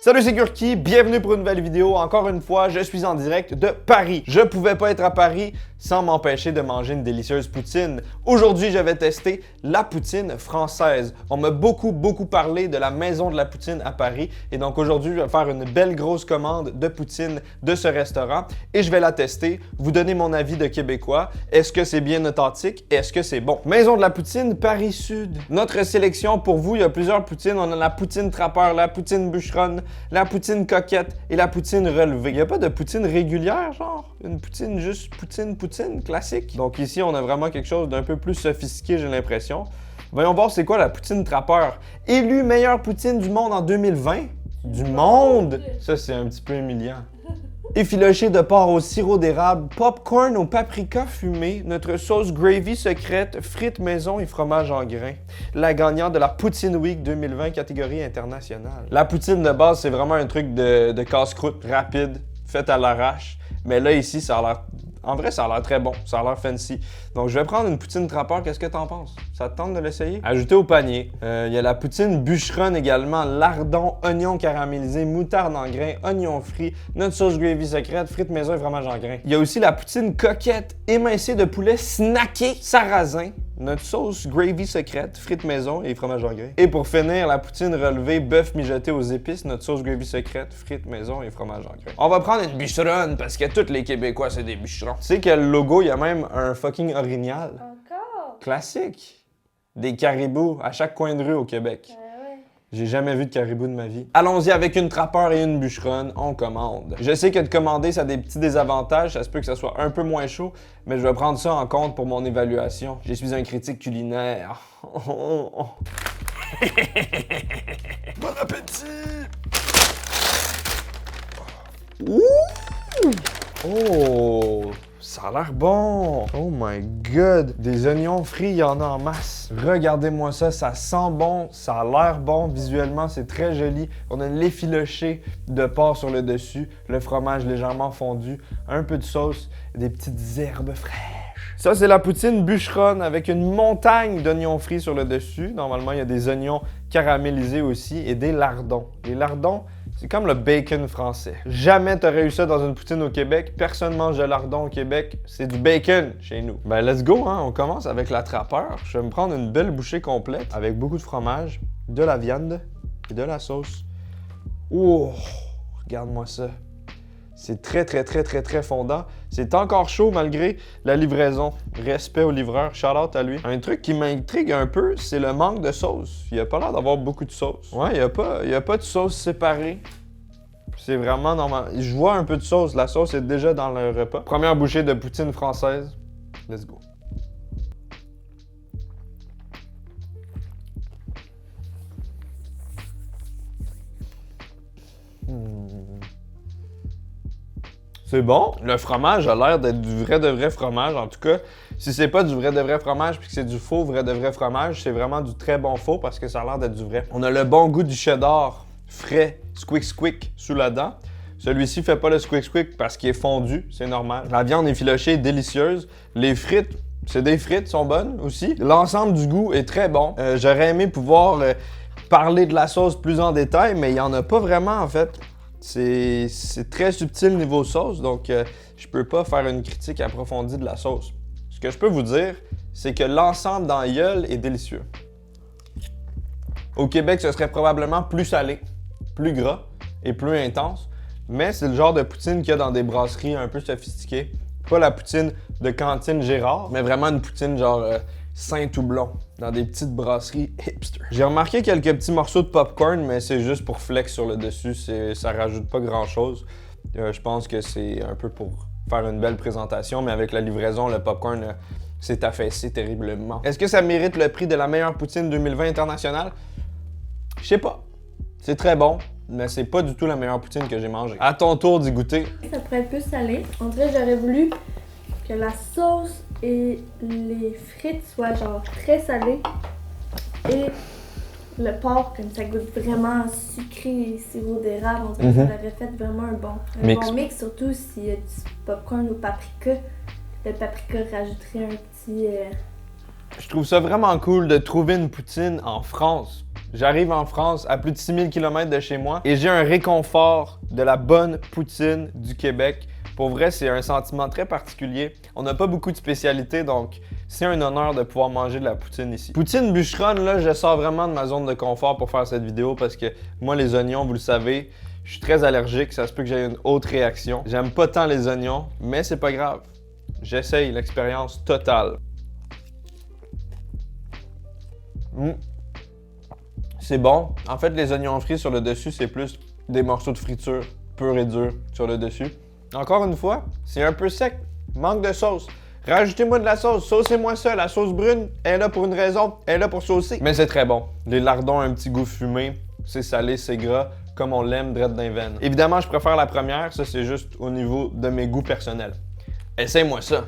Salut, c'est Gurki, bienvenue pour une nouvelle vidéo. Encore une fois, je suis en direct de Paris. Je pouvais pas être à Paris sans m'empêcher de manger une délicieuse poutine. Aujourd'hui, je vais tester la poutine française. On m'a beaucoup parlé de la maison de la poutine à Paris. Et donc aujourd'hui, je vais faire une belle grosse commande de poutine de ce restaurant et je vais la tester, vous donner mon avis de Québécois. Est-ce que c'est bien authentique? Est-ce que c'est bon? Maison de la poutine, Paris Sud. Notre sélection pour vous, il y a plusieurs poutines. On a la poutine trappeur, la poutine bûcheronne, la poutine coquette et la poutine relevée. Il n'y a pas de poutine régulière, genre? Une poutine juste poutine classique? Donc ici, on a vraiment quelque chose d'un peu plus sophistiqué, j'ai l'impression. Voyons voir c'est quoi la poutine trappeur. Élue meilleure poutine du monde en 2020. Du monde? Ça, c'est un petit peu humiliant. Effiloché de porc au sirop d'érable, popcorn au paprika fumé, notre sauce gravy secrète, frites maison et fromage en grains. La gagnante de la Poutine Week 2020 catégorie internationale. La poutine de base, c'est vraiment un truc de casse-croûte rapide, fait à l'arrache. Mais là, ici, ça a l'air... En vrai, ça a l'air très bon, ça a l'air fancy. Donc, je vais prendre une poutine trappeur, qu'est-ce que t'en penses? Ça te tente de l'essayer? Ajouter au panier. Il y a la poutine bûcheronne également, lardon, oignon caramélisé, moutarde en grains, oignon frit, notre sauce gravy secrète, frites maison et fromage en grains. Il y a aussi la poutine coquette, émincée de poulet snacké, sarrasin, notre sauce gravy secrète, frites maison et fromage en grains. Et pour finir, la poutine relevée, bœuf mijoté aux épices, notre sauce gravy secrète, frites maison et fromage en grains. On va prendre une bûcheronne parce que tous les Québécois, c'est des bûcherons. Tu sais que le logo, il y a même un fucking orignal. Encore? Classique. Des caribous à chaque coin de rue au Québec. Ouais. J'ai jamais vu de caribou de ma vie. Allons-y avec une trappeur et une bûcheronne, on commande. Je sais que de commander, ça a des petits désavantages, ça se peut que ça soit un peu moins chaud, mais je vais prendre ça en compte pour mon évaluation. Je suis un critique culinaire. Bon appétit! Ouh! Oh! Ça a l'air bon! Oh my god! Des oignons frits, il y en a en masse. Regardez-moi ça, ça sent bon, ça a l'air bon. Visuellement, c'est très joli. On a l'effiloché de porc sur le dessus, le fromage légèrement fondu, un peu de sauce, des petites herbes fraîches. Ça, c'est la poutine bûcheronne avec une montagne d'oignons frits sur le dessus. Normalement, il y a des oignons caramélisés aussi et des lardons. Les lardons, c'est comme le bacon français. Jamais t'aurais eu ça dans une poutine au Québec. Personne mange de lardon au Québec. C'est du bacon chez nous. Ben, let's go, hein. On commence avec la trappeur. Je vais me prendre une belle bouchée complète avec beaucoup de fromage, de la viande et de la sauce. Oh, regarde-moi ça. C'est très fondant. C'est encore chaud malgré la livraison. Respect au livreur, shout-out à lui. Un truc qui m'intrigue un peu, c'est le manque de sauce. Il a pas l'air d'avoir beaucoup de sauce. Ouais, il y a pas de sauce séparée. C'est vraiment normal. Je vois un peu de sauce. La sauce est déjà dans le repas. Première bouchée de poutine française. Let's go. C'est bon. Le fromage a l'air d'être du vrai de vrai fromage. En tout cas, si c'est pas du vrai de vrai fromage puis que c'est du faux vrai de vrai fromage, c'est vraiment du très bon faux parce que ça a l'air d'être du vrai. On a le bon goût du cheddar frais, squick sous la dent. Celui-ci fait pas le squick parce qu'il est fondu, c'est normal. La viande effilochée est délicieuse. Les frites, c'est des frites, sont bonnes aussi. L'ensemble du goût est très bon. J'aurais aimé pouvoir parler de la sauce plus en détail, mais il y en a pas vraiment en fait. C'est très subtil niveau sauce, donc je peux pas faire une critique approfondie de la sauce. Ce que je peux vous dire, c'est que l'ensemble dans la gueule est délicieux. Au Québec, ce serait probablement plus salé, plus gras et plus intense, mais c'est le genre de poutine qu'il y a dans des brasseries un peu sophistiquées. Pas la poutine de cantine Gérard, mais vraiment une poutine genre Saint-Houblon, dans des petites brasseries hipster. J'ai remarqué quelques petits morceaux de popcorn, mais c'est juste pour flex sur le dessus, ça rajoute pas grand-chose. Je pense que c'est un peu pour faire une belle présentation, mais avec la livraison, le popcorn s'est affaissé terriblement. Est-ce que ça mérite le prix de la meilleure poutine 2020 internationale? Je sais pas. C'est très bon, mais c'est pas du tout la meilleure poutine que j'ai mangée. À ton tour d'y goûter. Ça pourrait être plus salé. On dirait que j'aurais voulu que la sauce et les frites soient genre très salées. Et le porc, comme ça goûte vraiment sucré et sirop d'érable. On dirait que ça aurait fait vraiment un bon mix, surtout s'il y a du popcorn ou paprika. Le paprika rajouterait un petit... Je trouve ça vraiment cool de trouver une poutine en France. J'arrive en France à plus de 6000 km de chez moi et j'ai un réconfort de la bonne poutine du Québec. Pour vrai, c'est un sentiment très particulier. On n'a pas beaucoup de spécialités, donc c'est un honneur de pouvoir manger de la poutine ici. Poutine bûcheronne, là, je sors vraiment de ma zone de confort pour faire cette vidéo parce que moi, les oignons, vous le savez, je suis très allergique, ça se peut que j'aie une haute réaction. J'aime pas tant les oignons, mais c'est pas grave. J'essaye l'expérience totale. C'est bon. En fait, les oignons frits sur le dessus, c'est plus des morceaux de friture pur et dur sur le dessus. Encore une fois, c'est un peu sec. Manque de sauce. Rajoutez-moi de la sauce. Saucez-moi ça. La sauce brune, elle est là pour une raison. Elle est là pour saucer. Mais c'est très bon. Les lardons ont un petit goût fumé. C'est salé, c'est gras, comme on l'aime direct dans les veines. Évidemment, je préfère la première. Ça, c'est juste au niveau de mes goûts personnels. Essaye-moi ça.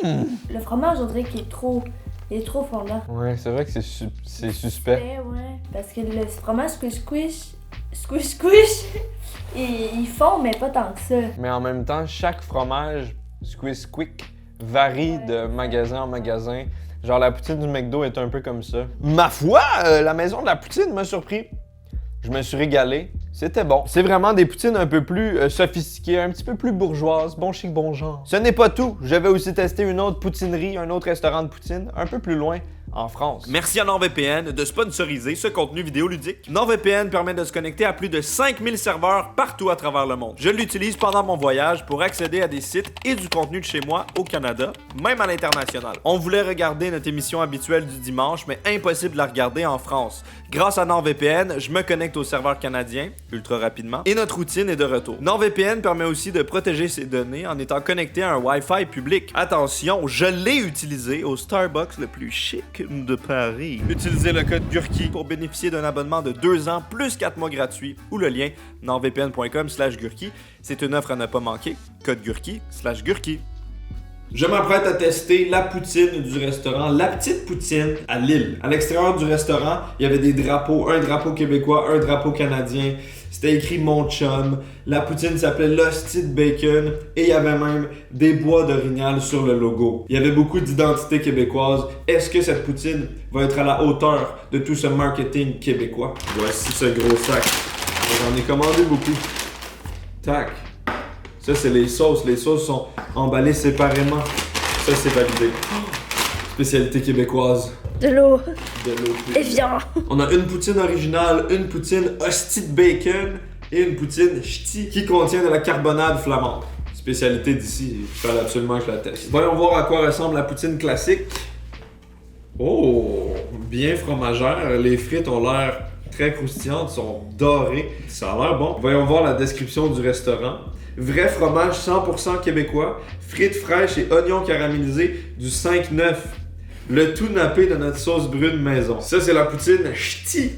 Le fromage, on dirait qu'il est trop fondant. Ouais, c'est vrai que c'est suspect. Ouais. Parce que le fromage squish, il fond, mais pas tant que ça. Mais en même temps, chaque fromage squish quick varie de magasin en magasin. Genre la poutine du McDo est un peu comme ça. Ma foi, la maison de la poutine m'a surpris. Je me suis régalé. C'était bon. C'est vraiment des poutines un peu plus sophistiquées, un petit peu plus bourgeoises, bon chic, bon genre. Ce n'est pas tout. Je vais aussi tester une autre poutinerie, un autre restaurant de poutine, un peu plus loin, en France. Merci à NordVPN de sponsoriser ce contenu vidéoludique. NordVPN permet de se connecter à plus de 5000 serveurs partout à travers le monde. Je l'utilise pendant mon voyage pour accéder à des sites et du contenu de chez moi au Canada, même à l'international. On voulait regarder notre émission habituelle du dimanche, mais impossible de la regarder en France. Grâce à NordVPN, je me connecte au serveur canadien, ultra rapidement, et notre routine est de retour. NordVPN permet aussi de protéger ses données en étant connecté à un Wi-Fi public. Attention, je l'ai utilisé au Starbucks le plus chic de Paris. Utilisez le code GURKI pour bénéficier d'un abonnement de 2 ans plus 4 mois gratuits ou le lien nordvpn.com/GURKI. C'est une offre à ne pas manquer. Code GURKI/GURKI. Je m'apprête à tester la poutine du restaurant La Petite Poutine à Lille. À l'extérieur du restaurant, il y avait des drapeaux, un drapeau québécois, un drapeau canadien. C'était écrit Mon Chum. La poutine s'appelait l'hostie de bacon et il y avait même des bois d'orignal sur le logo. Il y avait beaucoup d'identité québécoise. Est-ce que cette poutine va être à la hauteur de tout ce marketing québécois? Voici ce gros sac. J'en ai commandé beaucoup. Tac. Ça, c'est les sauces. Les sauces sont emballées séparément. Ça, c'est validé. Spécialité québécoise. De l'eau. De l'eau. Évidemment. On a une poutine originale, une poutine hostie de bacon et une poutine ch'ti qui contient de la carbonade flamande. Spécialité d'ici, il fallait absolument que je la teste. Voyons voir à quoi ressemble la poutine classique. Oh, bien fromagère. Les frites ont l'air très croustillantes, sont dorées. Ça a l'air bon. Voyons voir la description du restaurant. Vrai fromage 100% québécois, frites fraîches et oignons caramélisés du 5-9. Le tout nappé de notre sauce brune maison. Ça, c'est la poutine ch'ti.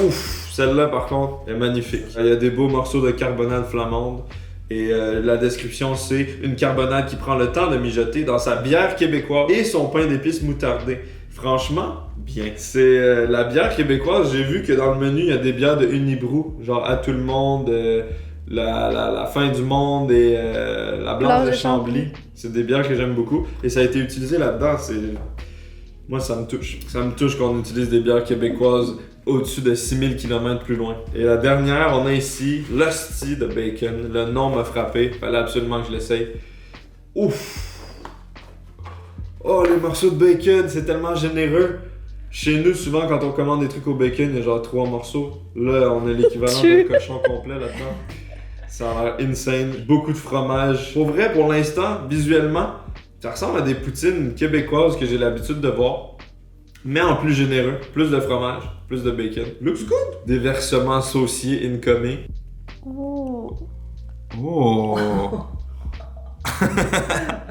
Ouf, celle-là, par contre, est magnifique. Il y a des beaux morceaux de carbonade flamande. Et la description, c'est une carbonade qui prend le temps de mijoter dans sa bière québécoise et son pain d'épices moutardé. Franchement, bien. C'est la bière québécoise. J'ai vu que dans le menu, il y a des bières de Unibrou, genre à tout le monde... La fin du monde et la blanche de Chambly. C'est des bières que j'aime beaucoup et ça a été utilisé là-dedans. Moi, ça me touche. Ça me touche qu'on utilise des bières québécoises au-dessus de 6000 km plus loin. Et la dernière, on a ici l'hostie de bacon. Le nom m'a frappé. Fallait absolument que je l'essaye. Ouf! Oh, les morceaux de bacon, c'est tellement généreux. Chez nous, souvent, quand on commande des trucs au bacon, il y a genre 3 morceaux. Là, on a l'équivalent d'un cochon complet là-dedans. Ça a l'air insane. Beaucoup de fromage. Pour vrai, pour l'instant, visuellement, ça ressemble à des poutines québécoises que j'ai l'habitude de voir. Mais en plus généreux. Plus de fromage, plus de bacon. Looks good! Des versements sauciers incoming. Oh. Oh!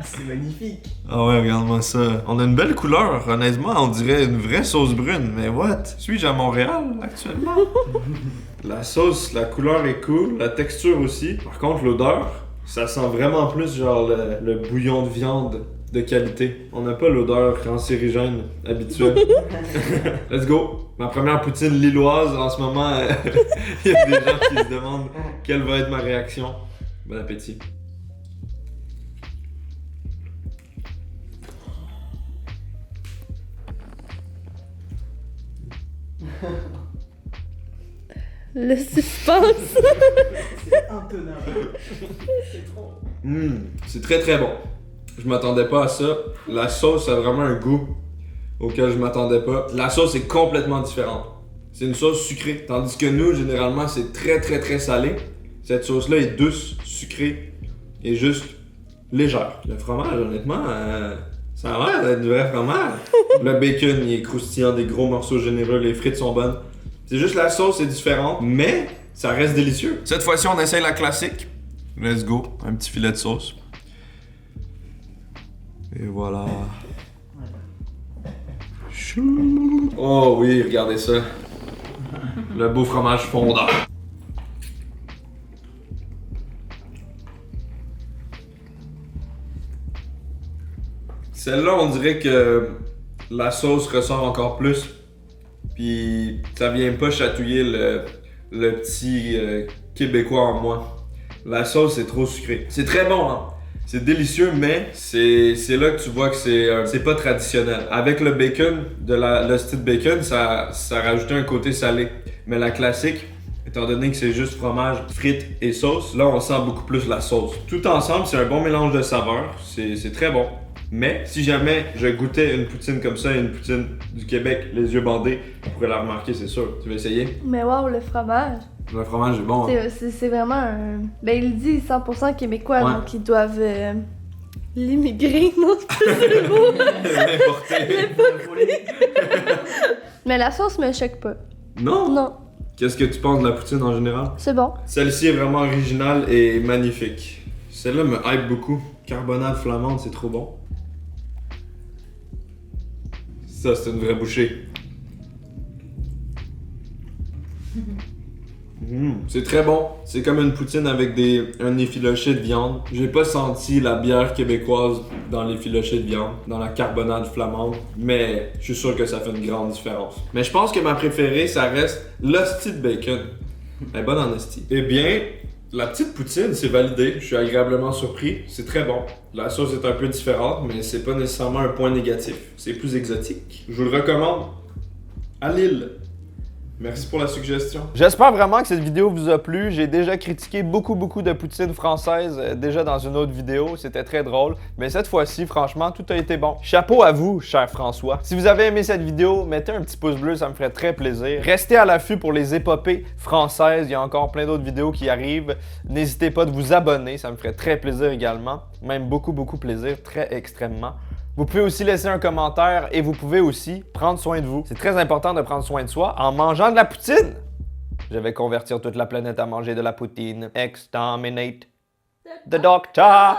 C'est magnifique. Ah ouais, regarde-moi ça. On a une belle couleur, honnêtement, on dirait une vraie sauce brune. Mais what? Suis-je à Montréal actuellement? La sauce, la couleur est cool, la texture aussi. Par contre, l'odeur, ça sent vraiment plus genre le bouillon de viande de qualité. On n'a pas l'odeur cancérigène habituelle. Let's go! Ma première poutine lilloise, en ce moment, il y a des gens qui se demandent quelle va être ma réaction. Bon appétit. Le suspense. C'est intenable. C'est trop. C'est très très bon. Je m'attendais pas à ça. La sauce a vraiment un goût auquel je m'attendais pas. La sauce est complètement différente. C'est une sauce sucrée. Tandis que nous, généralement, c'est très très très salé. Cette sauce-là est douce, sucrée et juste légère. Le fromage, honnêtement, ça a l'air d'être du vrai fromage. Le bacon, il est croustillant, des gros morceaux généreux, les frites sont bonnes. C'est juste la sauce est différente, mais ça reste délicieux. Cette fois-ci, on essaye la classique. Let's go. Un petit filet de sauce. Et voilà. Oh oui, regardez ça. Le beau fromage fondant. Celle-là, on dirait que la sauce ressort encore plus. Puis ça vient pas chatouiller le petit Québécois en moi. La sauce est trop sucrée. C'est très bon, hein. C'est délicieux, mais c'est là que tu vois que c'est pas traditionnel. Avec le bacon, le style bacon, ça rajoutait un côté salé. Mais la classique, étant donné que c'est juste fromage, frites et sauce, là on sent beaucoup plus la sauce. Tout ensemble, c'est un bon mélange de saveurs. C'est très bon. Mais si jamais je goûtais une poutine comme ça, une poutine du Québec, les yeux bandés, je pourrais la remarquer, c'est sûr. Tu veux essayer? Mais wow, le fromage. Le fromage est bon. Hein? C'est vraiment un. Ben, il dit 100% québécois, Ouais. donc ils doivent l'immigrer, non? C'est beau. L'importer. Mais la sauce me choque pas. Non? Non, Qu'est-ce que tu penses de la poutine en général? c'est bon. Celle-ci est vraiment originale et magnifique. Celle-là me hype beaucoup. Carbonade flamande, c'est trop bon. Ça, c'est une vraie bouchée. C'est très bon. C'est comme une poutine avec un effiloché de viande. J'ai pas senti la bière québécoise dans l'effiloché de viande, dans la carbonade flamande, mais je suis sûr que ça fait une grande différence. Mais je pense que ma préférée, ça reste l'hostie de bacon. Elle est bonne en hostie. Eh bien, la petite poutine, c'est validé. Je suis agréablement surpris. C'est très bon. La sauce est un peu différente, mais c'est pas nécessairement un point négatif. C'est plus exotique. Je vous le recommande. À Lille. Merci pour la suggestion. J'espère vraiment que cette vidéo vous a plu. J'ai déjà critiqué beaucoup de poutine française déjà dans une autre vidéo. C'était très drôle. Mais cette fois-ci, franchement, tout a été bon. Chapeau à vous, cher François. Si vous avez aimé cette vidéo, mettez un petit pouce bleu, ça me ferait très plaisir. Restez à l'affût pour les épopées françaises. Il y a encore plein d'autres vidéos qui arrivent. N'hésitez pas de vous abonner, ça me ferait très plaisir également. Même beaucoup plaisir, très extrêmement. Vous pouvez aussi laisser un commentaire et vous pouvez aussi prendre soin de vous. C'est très important de prendre soin de soi en mangeant de la poutine. Je vais convertir toute la planète à manger de la poutine. Exterminate the doctor.